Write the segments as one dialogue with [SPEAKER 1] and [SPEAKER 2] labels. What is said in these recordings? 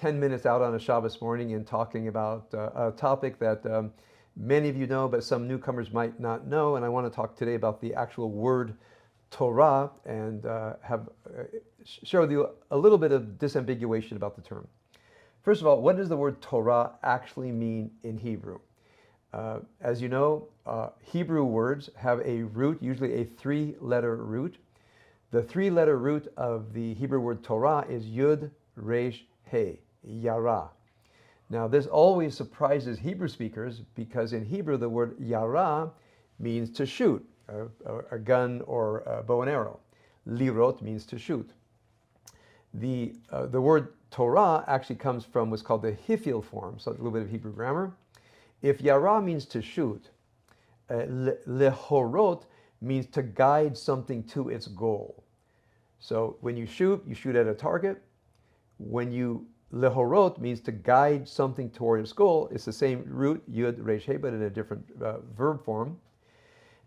[SPEAKER 1] 10 minutes out on a Shabbos morning and talking about a topic that many of you know, but some newcomers might not know. And I want to talk today about the actual word Torah and share with you a little bit of disambiguation about the term. First of all, what does the word Torah actually mean in Hebrew? As you know, Hebrew words have a root, usually a three-letter root. The three-letter root of the Hebrew word Torah is Yud, Resh, He, Yara. Now, this always surprises Hebrew speakers because in Hebrew, the word Yara means to shoot, a gun or a bow and arrow. Lirot means to shoot. The word Torah actually comes from what's called the Hifil form, so a little bit of Hebrew grammar. If Yara means to shoot, Lehorot means to guide something to its goal. So when you shoot at a target. When you Lehorot means to guide something toward its goal. It's the same root, Yud, Resh, He, but in a different verb form.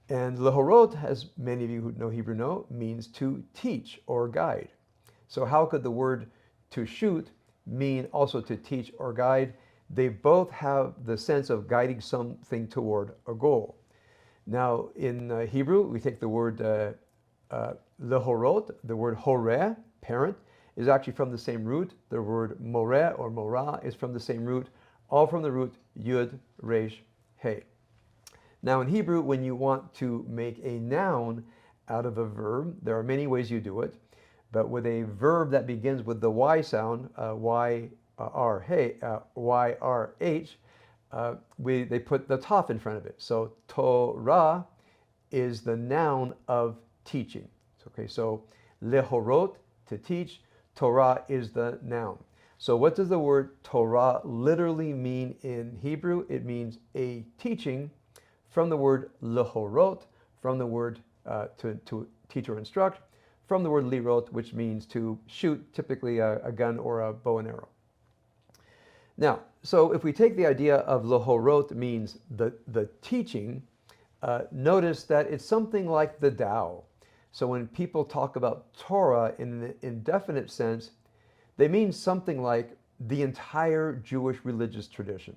[SPEAKER 1] And Lehorot, as many of you who know Hebrew know, means to teach or guide. So how could the word to shoot mean also to teach or guide? They both have the sense of guiding something toward a goal. Now, in Hebrew, we take the word lehorot, the word horeh, parent, is actually from the same root. The word moreh or morah is from the same root, all from the root yud, resh, he. Now, in Hebrew, when you want to make a noun out of a verb, there are many ways you do it. But with a verb that begins with the Y sound, Y-R-H, they put the taf in front of it. So Torah is the noun of teaching. Okay, so lehorot, to teach, Torah is the noun. So what does the word Torah literally mean in Hebrew? It means a teaching from the word lehorot, from the word to teach or instruct, from the word lirot, which means to shoot, typically a gun or a bow and arrow. Now, so if we take the idea of lehorot means the teaching, notice that it's something like the Tao. So when people talk about Torah in the indefinite sense, they mean something like the entire Jewish religious tradition.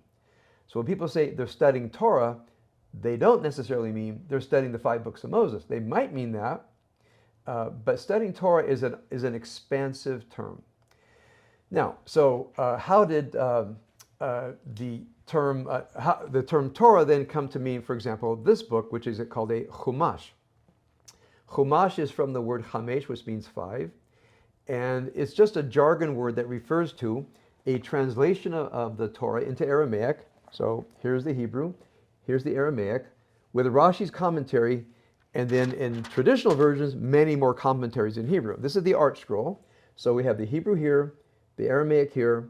[SPEAKER 1] So when people say they're studying Torah, they don't necessarily mean they're studying the 5 books of Moses. They might mean that, but studying Torah is an expansive term. Now, so how did the term Torah then come to mean, for example, this book, which is called a Chumash? Chumash is from the word Chamesh, which means 5, and it's just a jargon word that refers to a translation of the Torah into Aramaic. So here's the Hebrew, here's the Aramaic, with Rashi's commentary, and then in traditional versions, many more commentaries in Hebrew. This is the Art Scroll. So we have the Hebrew here, the Aramaic here,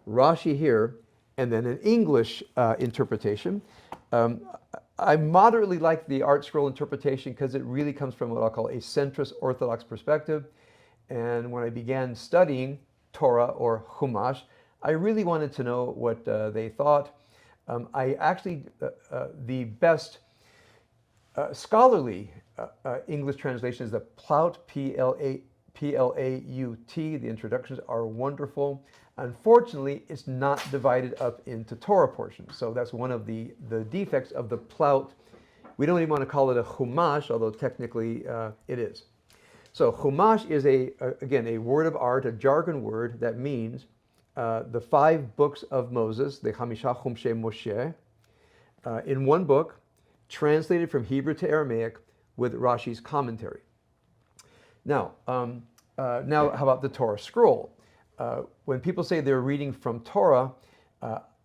[SPEAKER 1] Rashi here, and then an English interpretation. I moderately like the Art Scroll interpretation because it really comes from what I'll call a centrist Orthodox perspective. And when I began studying Torah or Chumash, I really wanted to know what they thought. I actually, the best scholarly English translation is the Plaut, P-L-A-U-T. The introductions are wonderful. Unfortunately, it's not divided up into Torah portions. So that's one of the defects of the Plaut. We don't even want to call it a Chumash, although technically it is. So Chumash is, again, a word of art, a jargon word that means the 5 books of Moses, the Chamisha Chumshei Moshe, in one book, translated from Hebrew to Aramaic with Rashi's commentary. Now, how about the Torah scroll? When people say they're reading from Torah,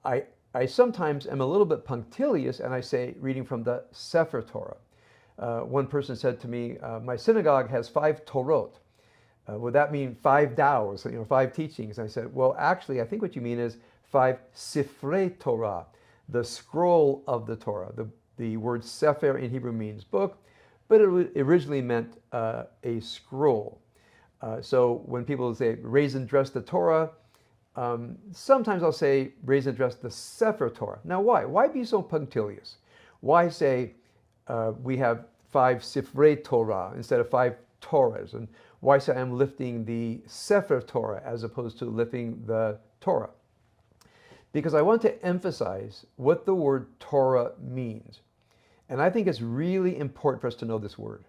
[SPEAKER 1] I sometimes am a little bit punctilious and I say reading from the Sefer Torah. One person said to me, my synagogue has 5 Torot. Would that mean 5 Taos, 5 teachings? And I said, well, actually, I think what you mean is 5 Sifrei Torah, the scroll of the Torah. The word Sefer in Hebrew means book, but it originally meant a scroll. So when people say raise and dress the Torah, sometimes I'll say raise and dress the Sefer Torah. Now why? Why be so punctilious? Why say we have 5 Sifrei Torah instead of 5 Torahs? And Why say I'm lifting the Sefer Torah as opposed to lifting the Torah? Because I want to emphasize what the word Torah means. And I think it's really important for us to know this word.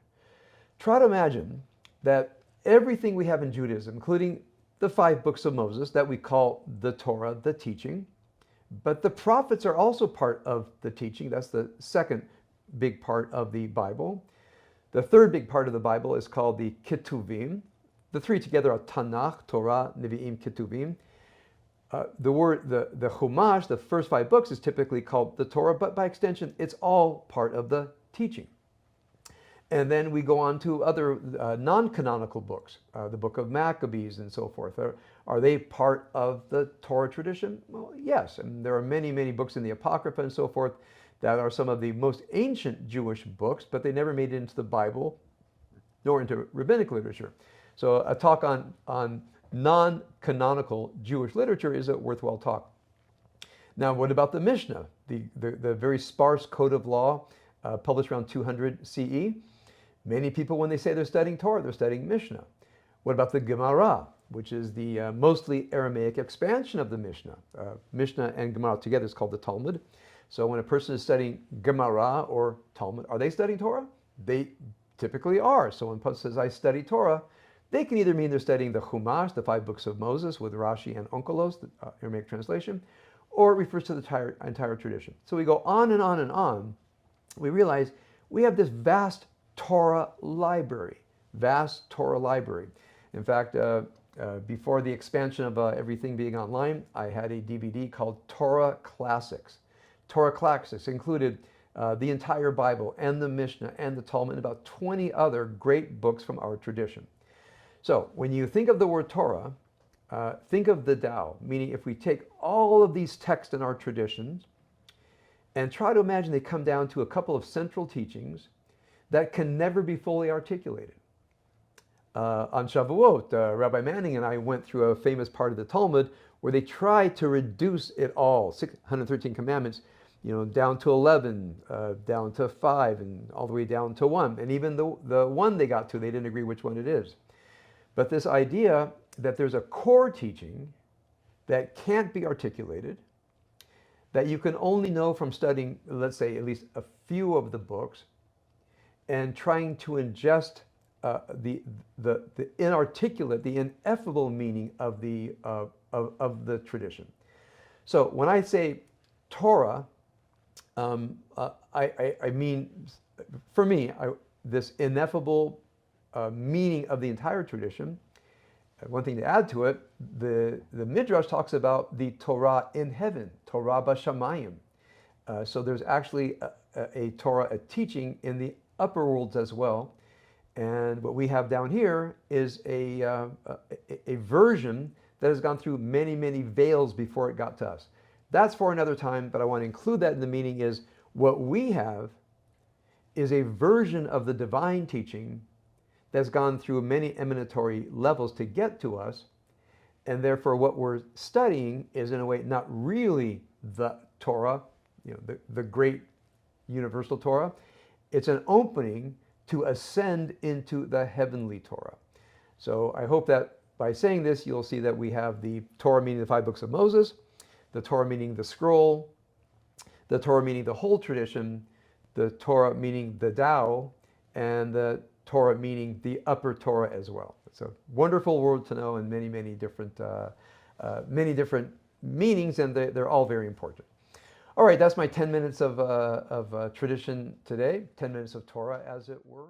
[SPEAKER 1] Try to imagine that everything we have in Judaism, including the 5 books of Moses that we call the Torah, the teaching, but the prophets are also part of the teaching. That's the second big part of the Bible. The third big part of the Bible is called the Ketuvim. The 3 together are Tanakh, Torah, Nevi'im, Ketuvim. The Chumash, the first 5 books, is typically called the Torah, but by extension, it's all part of the teaching. And then we go on to other non-canonical books, the book of Maccabees and so forth. Are they part of the Torah tradition? Well, yes. And there are many, many books in the Apocrypha and so forth that are some of the most ancient Jewish books, but they never made it into the Bible nor into rabbinic literature. So a talk on non-canonical Jewish literature is a worthwhile talk. Now, what about the Mishnah, the very sparse code of law published around 200 CE? Many people, when they say they're studying Torah, they're studying Mishnah. What about the Gemara, which is the mostly Aramaic expansion of the Mishnah? Mishnah and Gemara together is called the Talmud. So when a person is studying Gemara or Talmud, are they studying Torah? They typically are. So when a person says, I study Torah, they can either mean they're studying the Chumash, the 5 books of Moses with Rashi and Onkelos, the Aramaic translation, or it refers to the entire tradition. So we go on and on and on. We realize we have this vast Torah library, vast Torah library. In fact, before the expansion of everything being online, I had a DVD called Torah Classics. Torah Classics included the entire Bible and the Mishnah and the Talmud and about 20 other great books from our tradition. So when you think of the word Torah, think of the Tao, meaning if we take all of these texts in our traditions and try to imagine they come down to a couple of central teachings that can never be fully articulated. On Shavuot, Rabbi Manning and I went through a famous part of the Talmud where they tried to reduce it all, 613 commandments, down to 11, down to 5, and all the way down to 1. And even the one they got to, they didn't agree which one it is. But this idea that there's a core teaching that can't be articulated, that you can only know from studying, let's say, at least a few of the books, and trying to ingest the inarticulate, the ineffable meaning of the tradition. So when I say Torah, I mean, for me, this ineffable meaning of the entire tradition. One thing to add to it, the Midrash talks about the Torah in heaven, Torah b'shamayim. So there's actually a Torah, a teaching in the upper worlds as well. And what we have down here is a version that has gone through many, many veils before it got to us. That's for another time, but I want to include that in the meaning is what we have is a version of the divine teaching that's gone through many emanatory levels to get to us. And therefore what we're studying is in a way not really the Torah, the great universal Torah. It's an opening to ascend into the heavenly Torah. So I hope that by saying this, you'll see that we have the Torah meaning the 5 books of Moses, the Torah meaning the scroll, the Torah meaning the whole tradition, the Torah meaning the Tao, and the Torah meaning the upper Torah as well. It's a wonderful word to know and many, many different meanings, and they're all very important. All right, that's my 10 minutes of tradition today, 10 minutes of Torah, as it were.